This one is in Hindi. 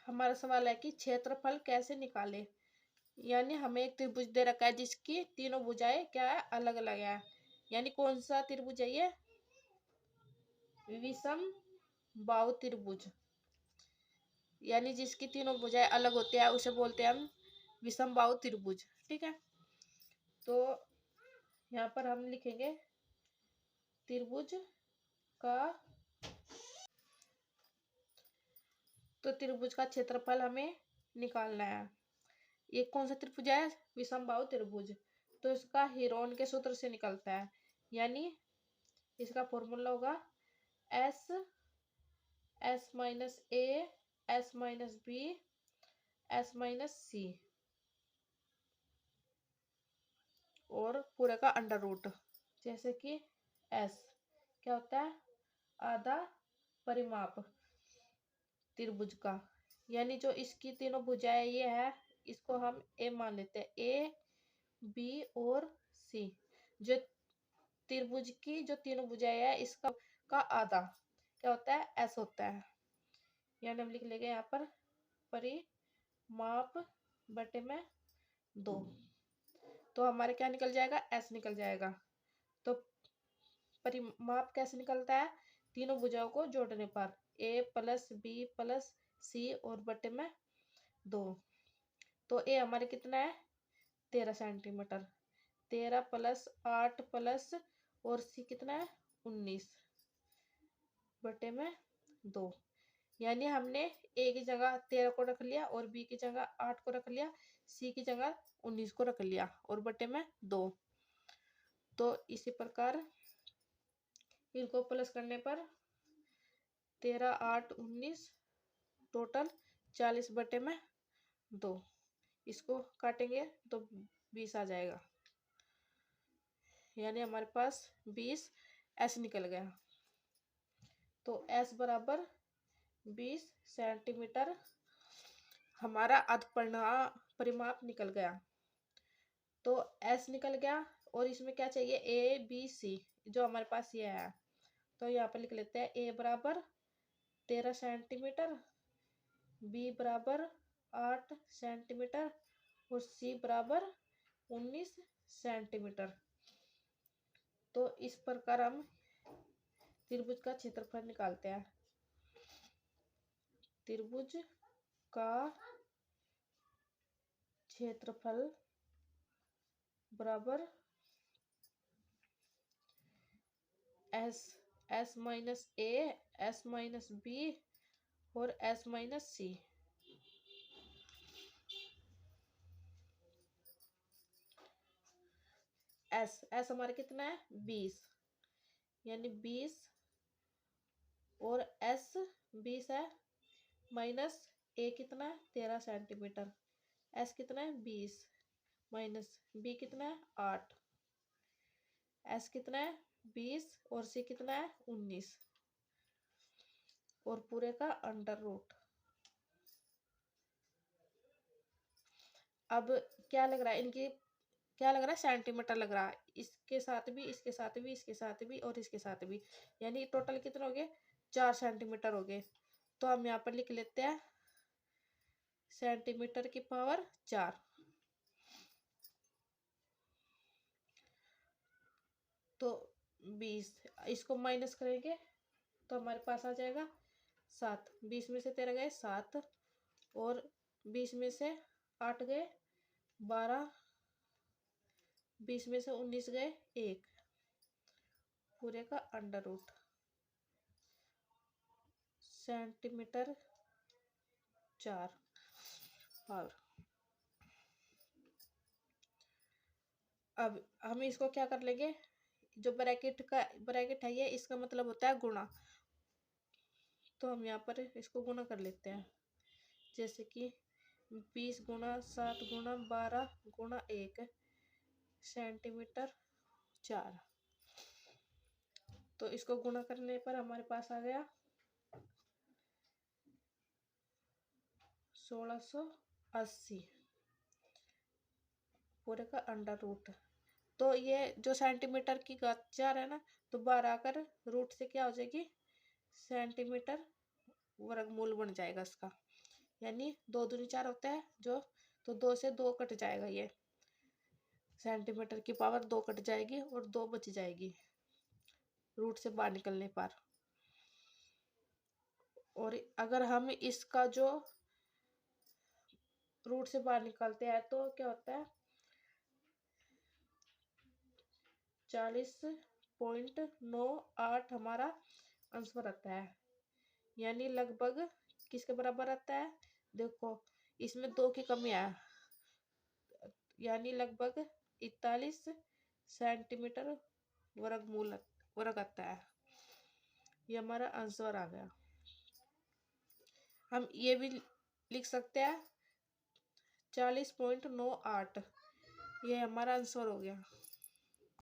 हमारा सवाल है कि क्षेत्रफल कैसे निकालें। यानी हमें एक त्रिभुज दे रखा है जिसकी तीनों भुजाएं क्या है, अलग अलग है। यानी कौन सा त्रिभुज है ये, विषम बाहु त्रिभुज। यानी जिसकी तीनों भुजाएं अलग होते हैं उसे बोलते हैं हम विषम बाहु त्रिभुज। ठीक है, तो यहाँ पर हम लिखेंगे त्रिभुज का, तो त्रिभुज का क्षेत्रफल हमें निकालना है। ये कौन सा त्रिभुज है, विषम बाहु त्रिभुज। तो इसका हीरोन के सूत्र से निकलता है। यानी इसका फॉर्मूला होगा s S minus A S minus b s minus c और पूरे का अंडर रूट। जैसे कि एस क्या होता है, आधा परिमाप त्रिभुज का। यानी जो इसकी तीनों भुजाएं ये है, इसको हम ए मान लेते हैं, ए बी और सी। जो त्रिभुज की जो तीनों भुजाएं है इसका का आधा क्या होता है, एस होता है। यानी हम लिख लेंगे यहाँ पर परिमाप बटे में 2। तो हमारे क्या निकल जाएगा, एस निकल जाएगा। तो परिमाप कैसे निकलता है, तीनों भुजाओं को जोड़ने पर, ए प्लस बी प्लस सी और बटे में 2। तो ए हमारे कितना है, 13 सेंटीमीटर। 13 प्लस 8 प्लस और सी कितना है, 19 बटे में 2। यानी हमने ए की जगह 13 को रख लिया और बी की जगह 8 को रख लिया, सी की जगह 19 को रख लिया और बटे में 2। तो इसी प्रकार इनको प्लस करने पर 13 8 19 टोटल 40 बटे में 2। इसको काटेंगे तो 20 आ जाएगा। यानी हमारे पास 20 ऐसे निकल गया। तो एस बराबर 20 सेंटीमीटर हमारा परिमाप निकल गया। तो एस निकल गया और इसमें क्या चाहिए, ए बी सी, जो हमारे पास ये है। तो यहाँ पर लिख लेते हैं ए बराबर 13 सेंटीमीटर, बी बराबर 8 सेंटीमीटर और सी बराबर 19 सेंटीमीटर। तो इस प्रकार हम त्रिभुज का क्षेत्रफल निकालते हैं। त्रिभुज का क्षेत्रफल बराबर S S minus A S minus B और S minus C. S S हमारे कितना है, 20। यानी 20 और एस 20 है, माइनस ए कितना है, 13 सेंटीमीटर। एस कितना है, 20 माइनस बी कितना है, 8। एस कितना है, 20 और सी कितना है, 19 और पूरे का अंडर रूट। अब क्या लग रहा है, इनकी क्या लग रहा है, सेंटीमीटर लग रहा है। इसके साथ भी, इसके साथ भी, इसके साथ भी और इसके साथ भी। यानी टोटल कितने हो गए, 4 सेंटीमीटर हो गए। तो हम यहाँ पर लिख लेते हैं सेंटीमीटर की पावर 4। तो 20 इसको माइनस करेंगे तो हमारे पास आ जाएगा 7। 20 में से 13 गए 7 और 20 में से 8 गए 12, 20 में से 19 गए 1, पूरे का अंडर रूट सेंटीमीटर 4। और अब हम इसको क्या कर लेंगे, जो ब्रैकेट है ये, इसका मतलब होता है गुणा। तो हम यहाँ पर इसको गुणा कर लेते हैं। जैसे कि 20 गुणा 7 गुणा 12 गुणा 1 सेंटीमीटर 4। तो इसको गुणा करने पर हमारे पास आ गया 1680 पूरे का अंडर रूट। तो ये जो सेंटीमीटर की घात 4 है ना, तो 12 आकर रूट से क्या हो जाएगी, सेंटीमीटर वर्गमूल बन जाएगा इसका। यानी 2 दूनी 4 होता है जो, तो 2 से 2 कट जाएगा, ये सेंटीमीटर की पावर 2 कट जाएगी और 2 बच जाएगी रूट से बाहर निकलने पर। और अगर हम इसका जो रूट से बाहर निकालते हैं तो क्या होता है, 40.98 हमारा आंसर आता है। यानी लगभग किसके बराबर आता है, देखो इसमें 2 की कमी है, यानी लगभग 41 सेंटीमीटर वर्ग आता है। ये हमारा आंसर आ गया। हम ये भी लिख सकते हैं 40.98, ये हमारा आंसर हो गया।